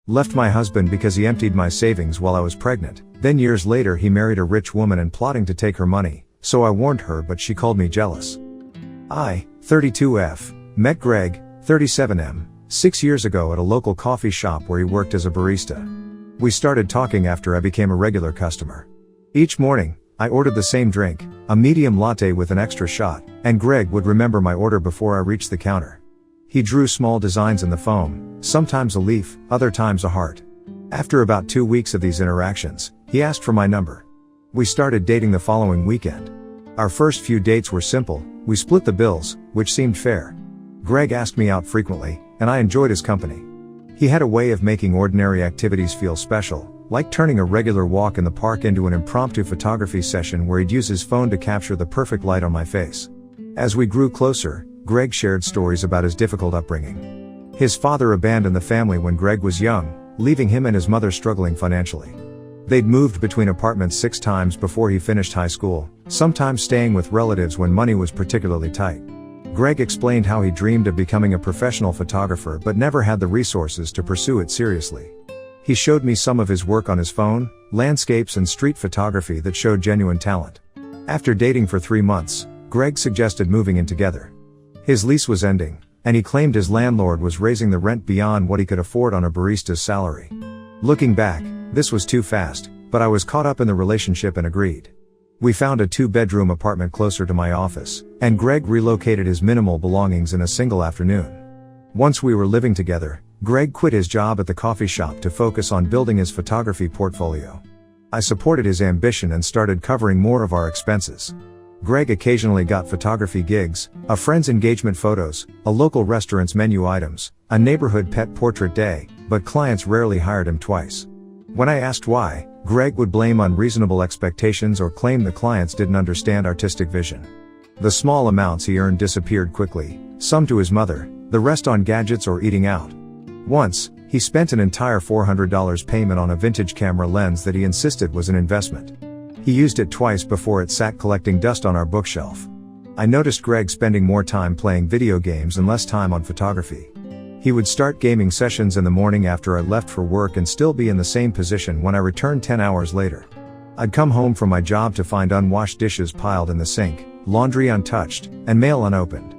Left my husband because he emptied my savings while I was pregnant. Then years later he married a rich woman and plotting to take her money, so I warned her but she called me jealous. I, 32F, met Greg, 37M, 6 years ago at a local coffee shop where he worked as a barista. We started talking after I became a regular customer. Each morning, I ordered the same drink, a medium latte with an extra shot, and Greg would remember my order before I reached the counter. He drew small designs in the foam, sometimes a leaf, other times a heart. After about 2 weeks of these interactions, he asked for my number. We started dating the following weekend. Our first few dates were simple, we split the bills, which seemed fair. Greg asked me out frequently, and I enjoyed his company. He had a way of making ordinary activities feel special, like turning a regular walk in the park into an impromptu photography session where he'd use his phone to capture the perfect light on my face. As we grew closer, Greg shared stories about his difficult upbringing. His father abandoned the family when Greg was young, leaving him and his mother struggling financially. They'd moved between apartments 6 times before he finished high school, sometimes staying with relatives when money was particularly tight. Greg explained how he dreamed of becoming a professional photographer but never had the resources to pursue it seriously. He showed me some of his work on his phone, landscapes and street photography that showed genuine talent. After dating for 3 months, Greg suggested moving in together. His lease was ending, and he claimed his landlord was raising the rent beyond what he could afford on a barista's salary. Looking back, this was too fast, but I was caught up in the relationship and agreed. We found a 2-bedroom apartment closer to my office, and Greg relocated his minimal belongings in a single afternoon. Once we were living together, Greg quit his job at the coffee shop to focus on building his photography portfolio. I supported his ambition and started covering more of our expenses. Greg occasionally got photography gigs, a friend's engagement photos, a local restaurant's menu items, a neighborhood pet portrait day, but clients rarely hired him twice. When I asked why, Greg would blame unreasonable expectations or claim the clients didn't understand artistic vision. The small amounts he earned disappeared quickly, some to his mother, the rest on gadgets or eating out. Once, he spent an entire $400 payment on a vintage camera lens that he insisted was an investment. He used it twice before it sat collecting dust on our bookshelf. I noticed Greg spending more time playing video games and less time on photography. He would start gaming sessions in the morning after I left for work and still be in the same position when I returned 10 hours later. I'd come home from my job to find unwashed dishes piled in the sink, laundry untouched, and mail unopened.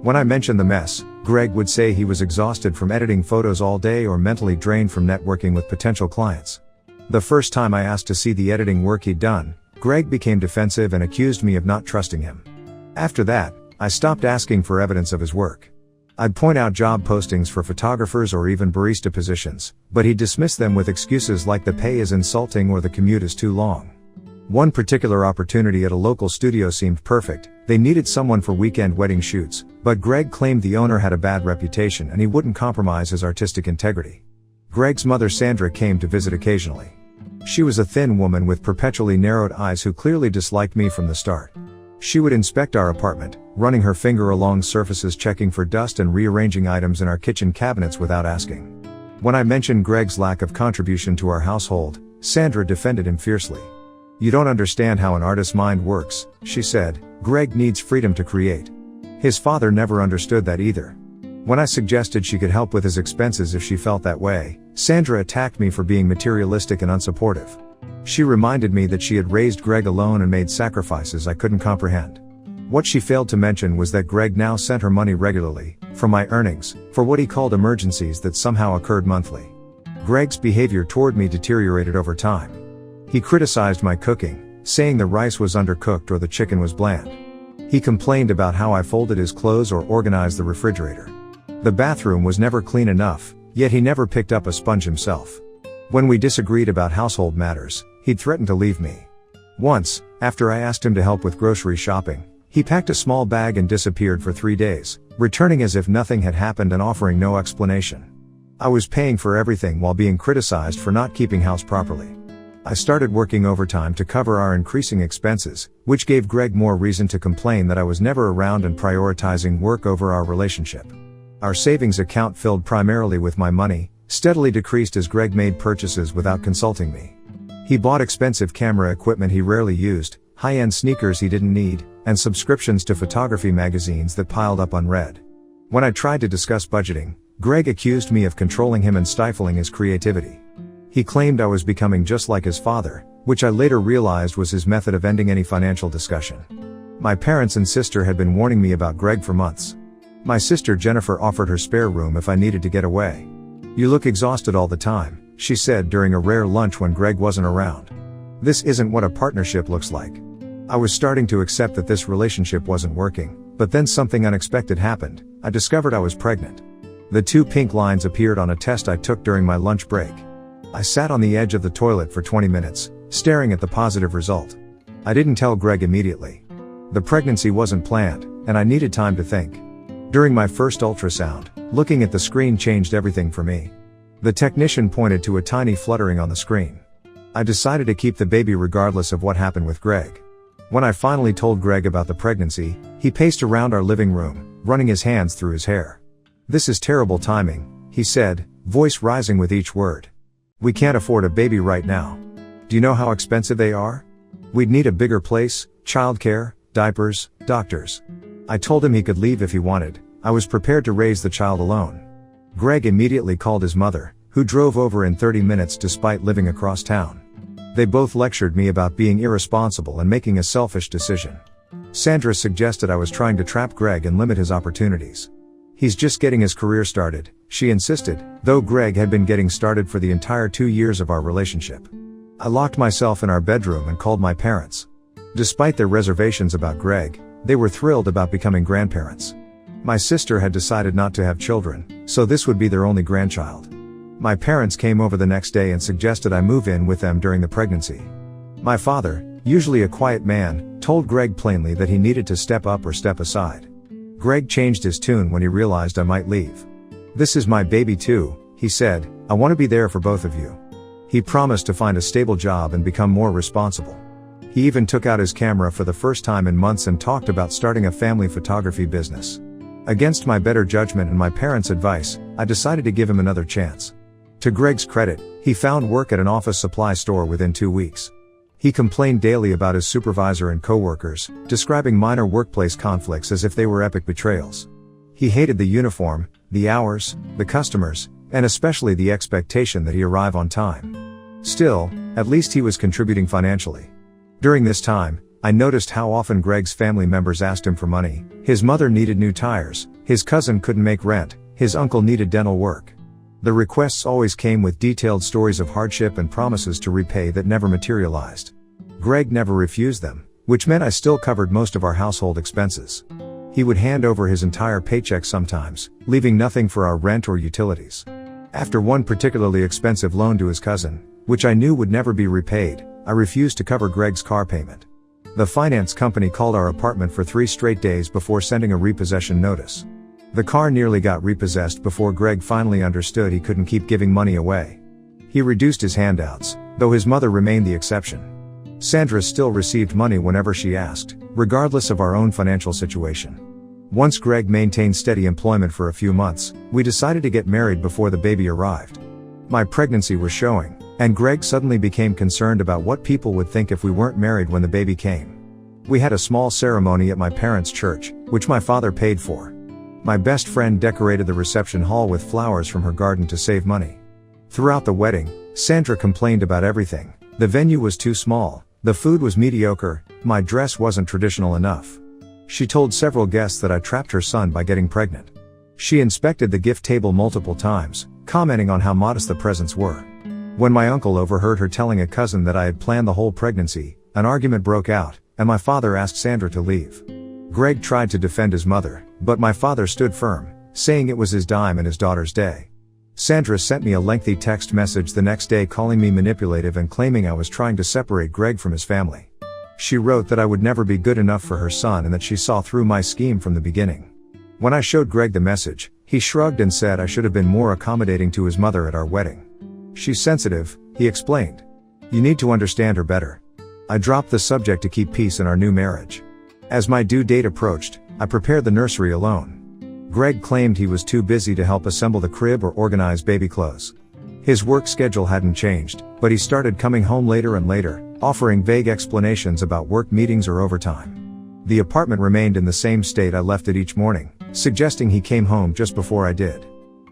When I mentioned the mess, Greg would say he was exhausted from editing photos all day or mentally drained from networking with potential clients. The first time I asked to see the editing work he'd done, Greg became defensive and accused me of not trusting him. After that, I stopped asking for evidence of his work. I'd point out job postings for photographers or even barista positions, but he'd dismiss them with excuses like the pay is insulting or the commute is too long. One particular opportunity at a local studio seemed perfect. They needed someone for weekend wedding shoots, but Greg claimed the owner had a bad reputation and he wouldn't compromise his artistic integrity. Greg's mother Sandra came to visit occasionally. She was a thin woman with perpetually narrowed eyes who clearly disliked me from the start. She would inspect our apartment, running her finger along surfaces, checking for dust and rearranging items in our kitchen cabinets without asking. When I mentioned Greg's lack of contribution to our household, Sandra defended him fiercely. "You don't understand how an artist's mind works," she said. "Greg needs freedom to create." His father never understood that either. When I suggested she could help with his expenses if she felt that way, Sandra attacked me for being materialistic and unsupportive. She reminded me that she had raised Greg alone and made sacrifices I couldn't comprehend. What she failed to mention was that Greg now sent her money regularly, from my earnings, for what he called emergencies that somehow occurred monthly. Greg's behavior toward me deteriorated over time. He criticized my cooking, saying the rice was undercooked or the chicken was bland. He complained about how I folded his clothes or organized the refrigerator. The bathroom was never clean enough, yet he never picked up a sponge himself. When we disagreed about household matters, he'd threatened to leave me. Once, after I asked him to help with grocery shopping, he packed a small bag and disappeared for 3 days, returning as if nothing had happened and offering no explanation. I was paying for everything while being criticized for not keeping house properly. I started working overtime to cover our increasing expenses, which gave Greg more reason to complain that I was never around and prioritizing work over our relationship. Our savings account, filled primarily with my money, steadily decreased as Greg made purchases without consulting me. He bought expensive camera equipment he rarely used, high-end sneakers he didn't need, and subscriptions to photography magazines that piled up unread. When I tried to discuss budgeting, Greg accused me of controlling him and stifling his creativity. He claimed I was becoming just like his father, which I later realized was his method of ending any financial discussion. My parents and sister had been warning me about Greg for months. My sister Jennifer offered her spare room if I needed to get away. "You look exhausted all the time," she said during a rare lunch when Greg wasn't around. This isn't what a partnership looks like. I was starting to accept that this relationship wasn't working, but then something unexpected happened. I discovered I was pregnant. The 2 pink lines appeared on a test I took during my lunch break. I sat on the edge of the toilet for 20 minutes, staring at the positive result. I didn't tell Greg immediately. The pregnancy wasn't planned, and I needed time to think. During my first ultrasound, looking at the screen changed everything for me. The technician pointed to a tiny fluttering on the screen. I decided to keep the baby regardless of what happened with Greg. When I finally told Greg about the pregnancy, he paced around our living room, running his hands through his hair. "This is terrible timing," he said, voice rising with each word. "We can't afford a baby right now. Do you know how expensive they are? We'd need a bigger place, childcare, diapers, doctors." I told him he could leave if he wanted. I was prepared to raise the child alone. Greg immediately called his mother, who drove over in 30 minutes despite living across town. They both lectured me about being irresponsible and making a selfish decision. Sandra suggested I was trying to trap Greg and limit his opportunities. "He's just getting his career started," she insisted, though Greg had been getting started for the entire 2 years of our relationship. I locked myself in our bedroom and called my parents. Despite their reservations about Greg, they were thrilled about becoming grandparents. My sister had decided not to have children, so this would be their only grandchild. My parents came over the next day and suggested I move in with them during the pregnancy. My father, usually a quiet man, told Greg plainly that he needed to step up or step aside. Greg changed his tune when he realized I might leave. "This is my baby too," he said. "I want to be there for both of you." He promised to find a stable job and become more responsible. He even took out his camera for the first time in months and talked about starting a family photography business. Against my better judgment and my parents' advice, I decided to give him another chance. To Greg's credit, he found work at an office supply store within 2 weeks. He complained daily about his supervisor and coworkers, describing minor workplace conflicts as if they were epic betrayals. He hated the uniform, the hours, the customers, and especially the expectation that he arrive on time. Still, at least he was contributing financially. During this time, I noticed how often Greg's family members asked him for money. His mother needed new tires, his cousin couldn't make rent, his uncle needed dental work. The requests always came with detailed stories of hardship and promises to repay that never materialized. Greg never refused them, which meant I still covered most of our household expenses. He would hand over his entire paycheck sometimes, leaving nothing for our rent or utilities. After one particularly expensive loan to his cousin, which I knew would never be repaid, I refused to cover Greg's car payment. The finance company called our apartment for 3 straight days before sending a repossession notice. The car nearly got repossessed before Greg finally understood he couldn't keep giving money away. He reduced his handouts, though his mother remained the exception. Sandra still received money whenever she asked, regardless of our own financial situation. Once Greg maintained steady employment for a few months, we decided to get married before the baby arrived. My pregnancy was showing, and Greg suddenly became concerned about what people would think if we weren't married when the baby came. We had a small ceremony at my parents' church, which my father paid for. My best friend decorated the reception hall with flowers from her garden to save money. Throughout the wedding, Sandra complained about everything. The venue was too small, the food was mediocre, my dress wasn't traditional enough. She told several guests that I trapped her son by getting pregnant. She inspected the gift table multiple times, commenting on how modest the presents were. When my uncle overheard her telling a cousin that I had planned the whole pregnancy, an argument broke out, and my father asked Sandra to leave. Greg tried to defend his mother, but my father stood firm, saying it was his dime and his daughter's day. Sandra sent me a lengthy text message the next day calling me manipulative and claiming I was trying to separate Greg from his family. She wrote that I would never be good enough for her son and that she saw through my scheme from the beginning. When I showed Greg the message, he shrugged and said I should have been more accommodating to his mother at our wedding. "She's sensitive," he explained. "You need to understand her better." I dropped the subject to keep peace in our new marriage. As my due date approached, I prepared the nursery alone. Greg claimed he was too busy to help assemble the crib or organize baby clothes. His work schedule hadn't changed, but he started coming home later and later, offering vague explanations about work meetings or overtime. The apartment remained in the same state I left it each morning, suggesting he came home just before I did.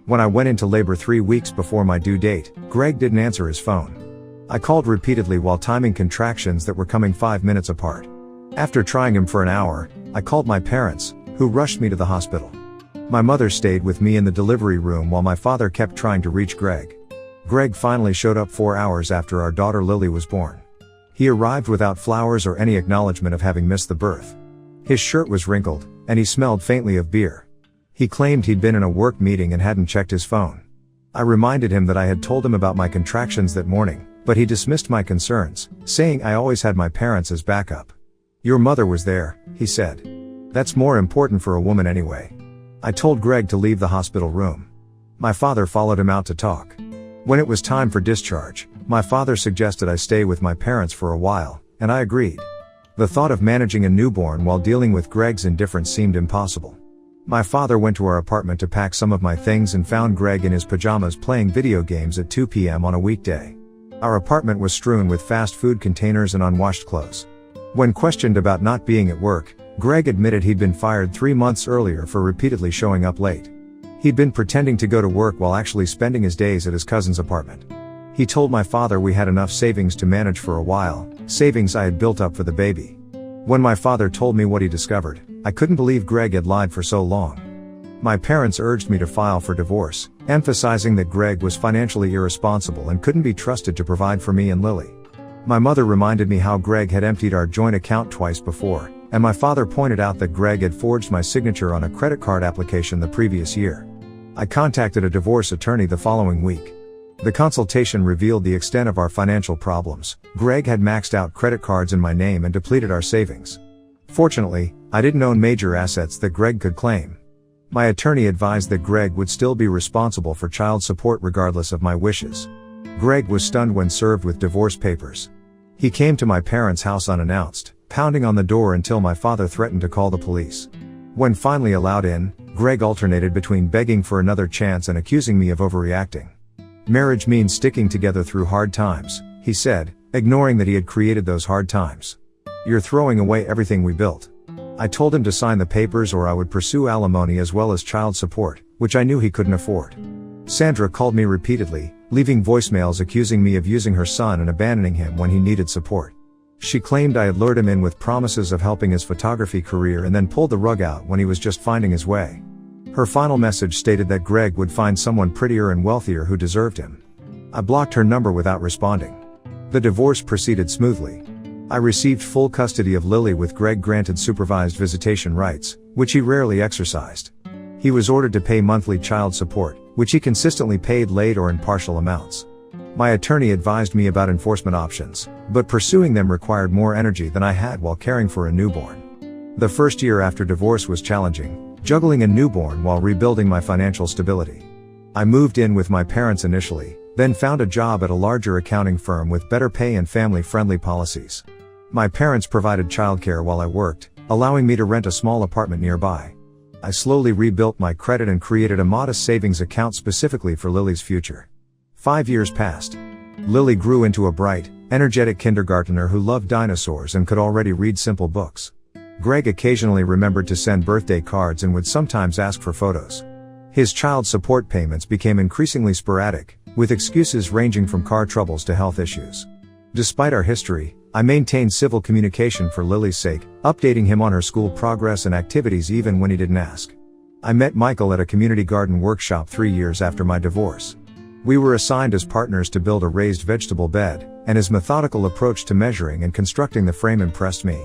When I went into labor 3 weeks before my due date, Greg didn't answer his phone. I called repeatedly while timing contractions that were coming 5 minutes apart. After trying him for an hour, I called my parents, who rushed me to the hospital. My mother stayed with me in the delivery room while my father kept trying to reach Greg. Greg finally showed up 4 hours after our daughter Lily was born. He arrived without flowers or any acknowledgement of having missed the birth. His shirt was wrinkled, and he smelled faintly of beer. He claimed he'd been in a work meeting and hadn't checked his phone. I reminded him that I had told him about my contractions that morning, but he dismissed my concerns, saying I always had my parents as backup. "Your mother was there," he said. "That's more important for a woman anyway." I told Greg to leave the hospital room. My father followed him out to talk. When it was time for discharge, my father suggested I stay with my parents for a while, and I agreed. The thought of managing a newborn while dealing with Greg's indifference seemed impossible. My father went to our apartment to pack some of my things and found Greg in his pajamas playing video games at 2 p.m. on a weekday. Our apartment was strewn with fast food containers and unwashed clothes. When questioned about not being at work, Greg admitted he'd been fired 3 months earlier for repeatedly showing up late. He'd been pretending to go to work while actually spending his days at his cousin's apartment. He told my father we had enough savings to manage for a while, savings I had built up for the baby. When my father told me what he discovered, I couldn't believe Greg had lied for so long. My parents urged me to file for divorce, emphasizing that Greg was financially irresponsible and couldn't be trusted to provide for me and Lily. My mother reminded me how Greg had emptied our joint account twice before, and my father pointed out that Greg had forged my signature on a credit card application the previous year. I contacted a divorce attorney the following week. The consultation revealed the extent of our financial problems. Greg had maxed out credit cards in my name and depleted our savings. Fortunately, I didn't own major assets that Greg could claim. My attorney advised that Greg would still be responsible for child support regardless of my wishes. Greg was stunned when served with divorce papers. He came to my parents' house unannounced, pounding on the door until my father threatened to call the police. When finally allowed in, Greg alternated between begging for another chance and accusing me of overreacting. "Marriage means sticking together through hard times," he said, ignoring that he had created those hard times. "You're throwing away everything we built." I told him to sign the papers or I would pursue alimony as well as child support, which I knew he couldn't afford. Sandra called me repeatedly, leaving voicemails accusing me of using her son and abandoning him when he needed support. She claimed I had lured him in with promises of helping his photography career and then pulled the rug out when he was just finding his way. Her final message stated that Greg would find someone prettier and wealthier who deserved him. I blocked her number without responding. The divorce proceeded smoothly. I received full custody of Lily with Greg granted supervised visitation rights, which he rarely exercised. He was ordered to pay monthly child support, which he consistently paid late or in partial amounts. My attorney advised me about enforcement options, but pursuing them required more energy than I had while caring for a newborn. The first year after divorce was challenging, juggling a newborn while rebuilding my financial stability. I moved in with my parents initially, then found a job at a larger accounting firm with better pay and family-friendly policies. My parents provided childcare while I worked, allowing me to rent a small apartment nearby. I slowly rebuilt my credit and created a modest savings account specifically for Lily's future. 5 years passed. Lily grew into a bright, energetic kindergartner who loved dinosaurs and could already read simple books. Greg occasionally remembered to send birthday cards and would sometimes ask for photos. His child support payments became increasingly sporadic, with excuses ranging from car troubles to health issues. Despite our history, I maintained civil communication for Lily's sake, updating him on her school progress and activities even when he didn't ask. I met Michael at a community garden workshop 3 years after my divorce. We were assigned as partners to build a raised vegetable bed, and his methodical approach to measuring and constructing the frame impressed me.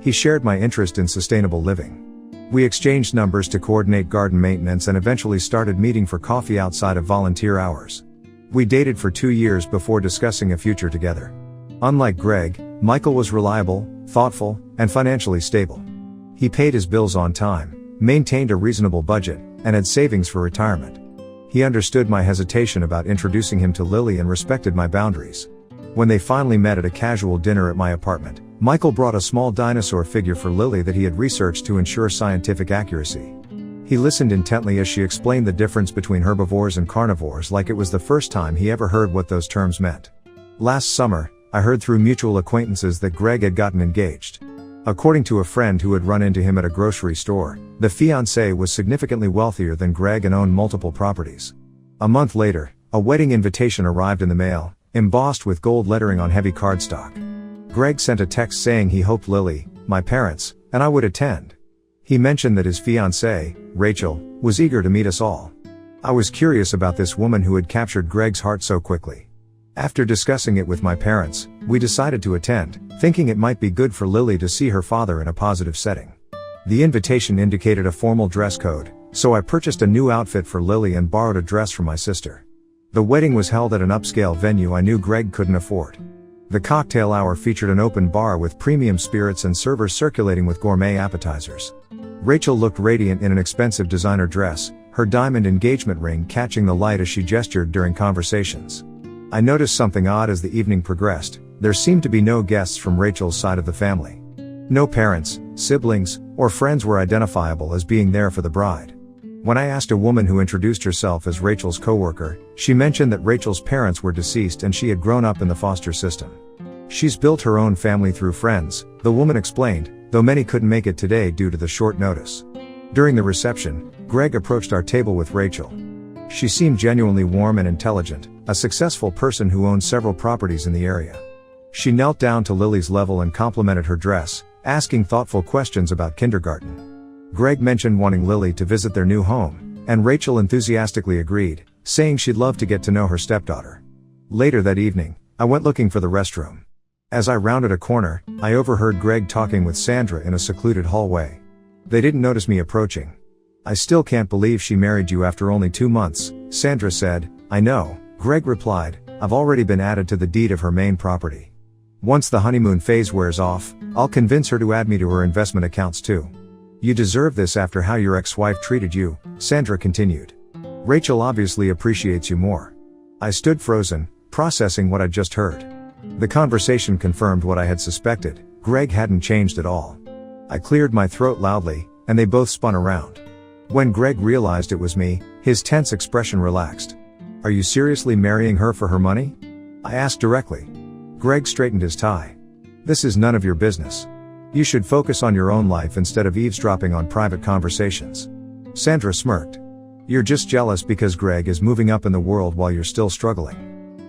He shared my interest in sustainable living. We exchanged numbers to coordinate garden maintenance and eventually started meeting for coffee outside of volunteer hours. We dated for 2 years before discussing a future together. Unlike Greg, Michael was reliable, thoughtful, and financially stable. He paid his bills on time, maintained a reasonable budget, and had savings for retirement. He understood my hesitation about introducing him to Lily and respected my boundaries. When they finally met at a casual dinner at my apartment, Michael brought a small dinosaur figure for Lily that he had researched to ensure scientific accuracy. He listened intently as she explained the difference between herbivores and carnivores like it was the first time he ever heard what those terms meant. Last summer, I heard through mutual acquaintances that Greg had gotten engaged. According to a friend who had run into him at a grocery store, the fiancé was significantly wealthier than Greg and owned multiple properties. A month later, a wedding invitation arrived in the mail, embossed with gold lettering on heavy cardstock. Greg sent a text saying he hoped Lily, my parents, and I would attend. He mentioned that his fiancée, Rachel, was eager to meet us all. I was curious about this woman who had captured Greg's heart so quickly. After discussing it with my parents, we decided to attend, thinking it might be good for Lily to see her father in a positive setting. The invitation indicated a formal dress code, so I purchased a new outfit for Lily and borrowed a dress from my sister. The wedding was held at an upscale venue I knew Greg couldn't afford. The cocktail hour featured an open bar with premium spirits and servers circulating with gourmet appetizers. Rachel looked radiant in an expensive designer dress, her diamond engagement ring catching the light as she gestured during conversations. I noticed something odd as the evening progressed. There seemed to be no guests from Rachel's side of the family. No parents, siblings, or friends were identifiable as being there for the bride. When I asked a woman who introduced herself as Rachel's coworker, she mentioned that Rachel's parents were deceased and she had grown up in the foster system. She's built her own family through friends, the woman explained, though many couldn't make it today due to the short notice. During the reception, Greg approached our table with Rachel. She seemed genuinely warm and intelligent, a successful person who owned several properties in the area. She knelt down to Lily's level and complimented her dress, asking thoughtful questions about kindergarten. Greg mentioned wanting Lily to visit their new home, and Rachel enthusiastically agreed, saying she'd love to get to know her stepdaughter. Later that evening, I went looking for the restroom. As I rounded a corner, I overheard Greg talking with Sandra in a secluded hallway. They didn't notice me approaching. "I still can't believe she married you after only 2 months, Sandra said. "I know," Greg replied, "I've already been added to the deed of her main property. Once the honeymoon phase wears off, I'll convince her to add me to her investment accounts too." "You deserve this after how your ex-wife treated you," Sandra continued. "Rachel obviously appreciates you more." I stood frozen, processing what I'd just heard. The conversation confirmed what I had suspected. Greg hadn't changed at all. I cleared my throat loudly, and they both spun around. When Greg realized it was me, his tense expression relaxed. "Are you seriously marrying her for her money?" I asked directly. Greg straightened his tie. "This is none of your business. You should focus on your own life instead of eavesdropping on private conversations." Sandra smirked. "You're just jealous because Greg is moving up in the world while you're still struggling.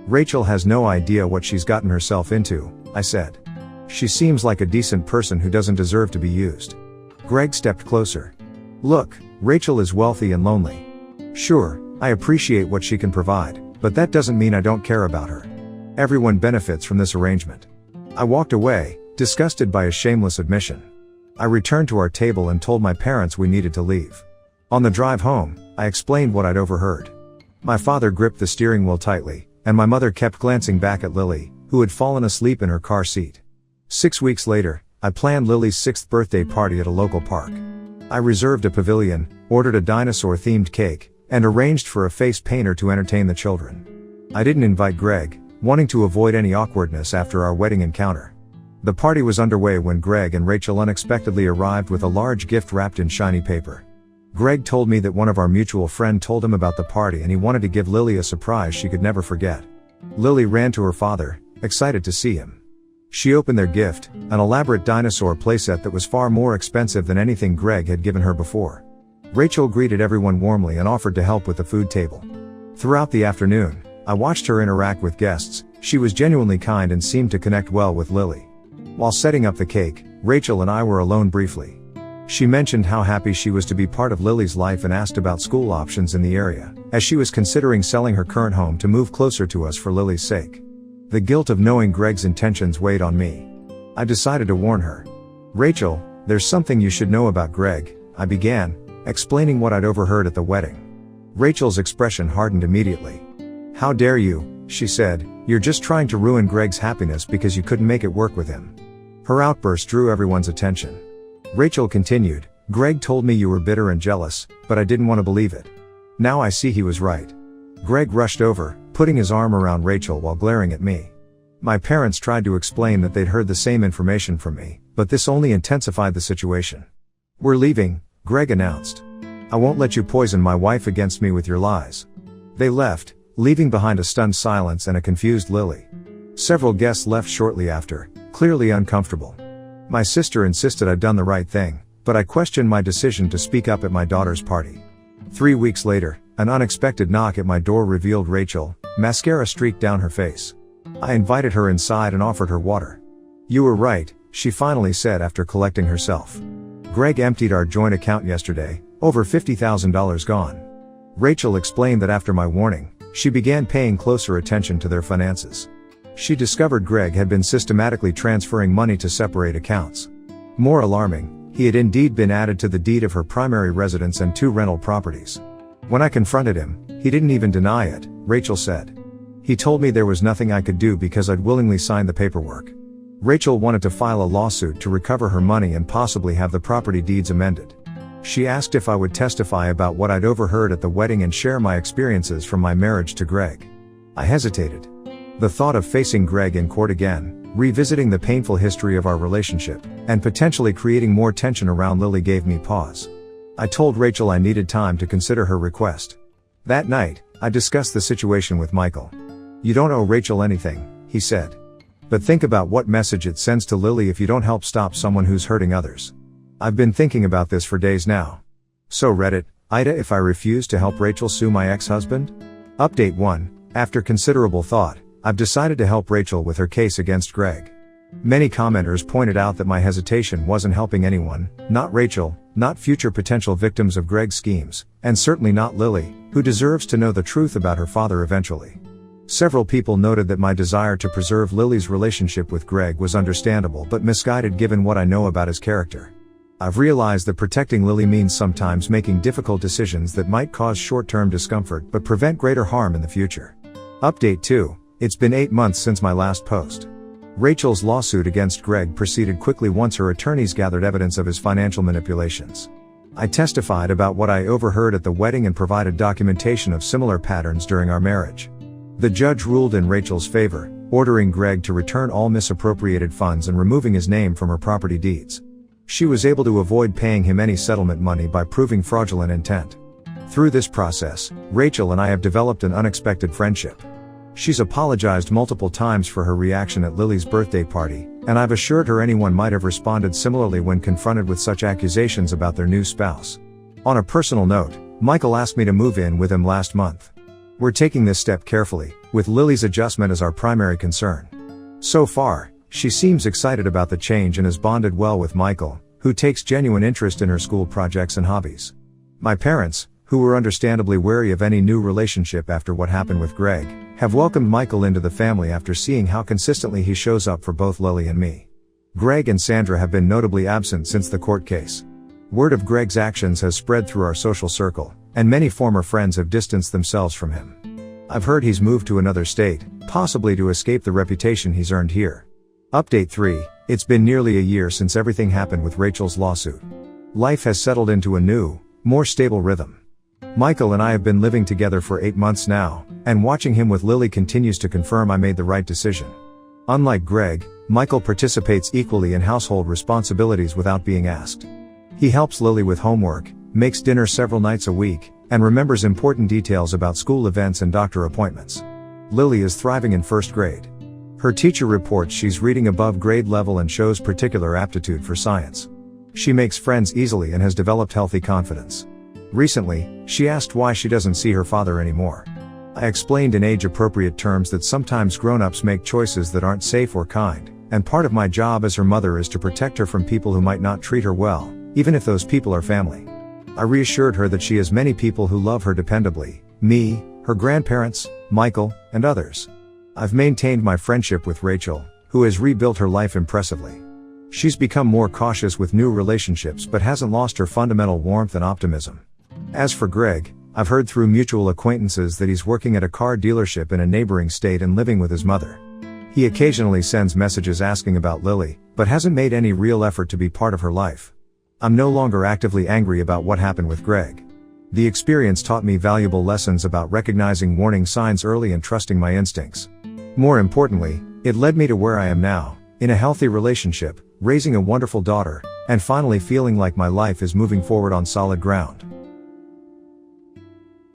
Rachel has no idea what she's gotten herself into," I said. "She seems like a decent person who doesn't deserve to be used." Greg stepped closer. "Look, Rachel is wealthy and lonely. Sure, I appreciate what she can provide, but that doesn't mean I don't care about her. Everyone benefits from this arrangement." I walked away, disgusted by his shameless admission. I returned to our table and told my parents we needed to leave. On the drive home, I explained what I'd overheard. My father gripped the steering wheel tightly, and my mother kept glancing back at Lily, who had fallen asleep in her car seat. 6 weeks later, I planned Lily's 6th birthday party at a local park. I reserved a pavilion, ordered a dinosaur-themed cake, and arranged for a face painter to entertain the children. I didn't invite Greg, wanting to avoid any awkwardness after our wedding encounter. The party was underway when Greg and Rachel unexpectedly arrived with a large gift wrapped in shiny paper. Greg told me that one of our mutual friends told him about the party and he wanted to give Lily a surprise she could never forget. Lily ran to her father, excited to see him. She opened their gift, an elaborate dinosaur playset that was far more expensive than anything Greg had given her before. Rachel greeted everyone warmly and offered to help with the food table. Throughout the afternoon, I watched her interact with guests. She was genuinely kind and seemed to connect well with Lily. While setting up the cake, Rachel and I were alone briefly. She mentioned how happy she was to be part of Lily's life and asked about school options in the area, as she was considering selling her current home to move closer to us for Lily's sake. The guilt of knowing Greg's intentions weighed on me. I decided to warn her. "Rachel, there's something you should know about Greg," I began, explaining what I'd overheard at the wedding. Rachel's expression hardened immediately. "How dare you," she said, "you're just trying to ruin Greg's happiness because you couldn't make it work with him." Her outburst drew everyone's attention. Rachel continued, "Greg told me you were bitter and jealous, but I didn't want to believe it. Now I see he was right." Greg rushed over, putting his arm around Rachel while glaring at me. My parents tried to explain that they'd heard the same information from me, but this only intensified the situation. "We're leaving," Greg announced. "I won't let you poison my wife against me with your lies." They left, leaving behind a stunned silence and a confused Lily. Several guests left shortly after, clearly uncomfortable. My sister insisted I'd done the right thing, but I questioned my decision to speak up at my daughter's party. 3 weeks later, an unexpected knock at my door revealed Rachel, mascara streaked down her face. I invited her inside and offered her water. "You were right," she finally said after collecting herself. "Greg emptied our joint account yesterday, over $50,000 gone." Rachel explained that after my warning, she began paying closer attention to their finances. She discovered Greg had been systematically transferring money to separate accounts. More alarming, he had indeed been added to the deed of her primary residence and 2 rental properties. "When I confronted him, he didn't even deny it," Rachel said. "He told me there was nothing I could do because I'd willingly signed the paperwork." Rachel wanted to file a lawsuit to recover her money and possibly have the property deeds amended. She asked if I would testify about what I'd overheard at the wedding and share my experiences from my marriage to Greg. I hesitated. The thought of facing Greg in court again, revisiting the painful history of our relationship, and potentially creating more tension around Lily gave me pause. I told Rachel I needed time to consider her request. That night, I discussed the situation with Michael. "You don't owe Rachel anything," he said. "But think about what message it sends to Lily if you don't help stop someone who's hurting others. I've been thinking about this for days now." So Reddit, Ida, if I refuse to help Rachel sue my ex-husband? Update 1. After considerable thought, I've decided to help Rachel with her case against Greg. Many commenters pointed out that my hesitation wasn't helping anyone, not Rachel, not future potential victims of Greg's schemes, and certainly not Lily, who deserves to know the truth about her father eventually. Several people noted that my desire to preserve Lily's relationship with Greg was understandable but misguided given what I know about his character. I've realized that protecting Lily means sometimes making difficult decisions that might cause short-term discomfort but prevent greater harm in the future. Update 2. It's been 8 months since my last post. Rachel's lawsuit against Greg proceeded quickly once her attorneys gathered evidence of his financial manipulations. I testified about what I overheard at the wedding and provided documentation of similar patterns during our marriage. The judge ruled in Rachel's favor, ordering Greg to return all misappropriated funds and removing his name from her property deeds. She was able to avoid paying him any settlement money by proving fraudulent intent. Through this process, Rachel and I have developed an unexpected friendship. She's apologized multiple times for her reaction at Lily's birthday party, and I've assured her anyone might have responded similarly when confronted with such accusations about their new spouse. On a personal note, Michael asked me to move in with him last month. We're taking this step carefully, with Lily's adjustment as our primary concern. So far, she seems excited about the change and has bonded well with Michael, who takes genuine interest in her school projects and hobbies. My parents, who were understandably wary of any new relationship after what happened with Greg, have welcomed Michael into the family after seeing how consistently he shows up for both Lily and me. Greg and Sandra have been notably absent since the court case. Word of Greg's actions has spread through our social circle, and many former friends have distanced themselves from him. I've heard he's moved to another state, possibly to escape the reputation he's earned here. Update 3. It's been nearly a year since everything happened with Rachel's lawsuit. Life has settled into a new, more stable rhythm. Michael and I have been living together for 8 months now, and watching him with Lily continues to confirm I made the right decision. Unlike Greg, Michael participates equally in household responsibilities without being asked. He helps Lily with homework, makes dinner several nights a week, and remembers important details about school events and doctor appointments. Lily is thriving in first grade. Her teacher reports she's reading above grade level and shows particular aptitude for science. She makes friends easily and has developed healthy confidence. Recently, she asked why she doesn't see her father anymore. I explained in age-appropriate terms that sometimes grown-ups make choices that aren't safe or kind, and part of my job as her mother is to protect her from people who might not treat her well, even if those people are family. I reassured her that she has many people who love her dependably, me, her grandparents, Michael, and others. I've maintained my friendship with Rachel, who has rebuilt her life impressively. She's become more cautious with new relationships but hasn't lost her fundamental warmth and optimism. As for Greg, I've heard through mutual acquaintances that he's working at a car dealership in a neighboring state and living with his mother. He occasionally sends messages asking about Lily, but hasn't made any real effort to be part of her life. I'm no longer actively angry about what happened with Greg. The experience taught me valuable lessons about recognizing warning signs early and trusting my instincts. More importantly, it led me to where I am now, in a healthy relationship, raising a wonderful daughter, and finally feeling like my life is moving forward on solid ground.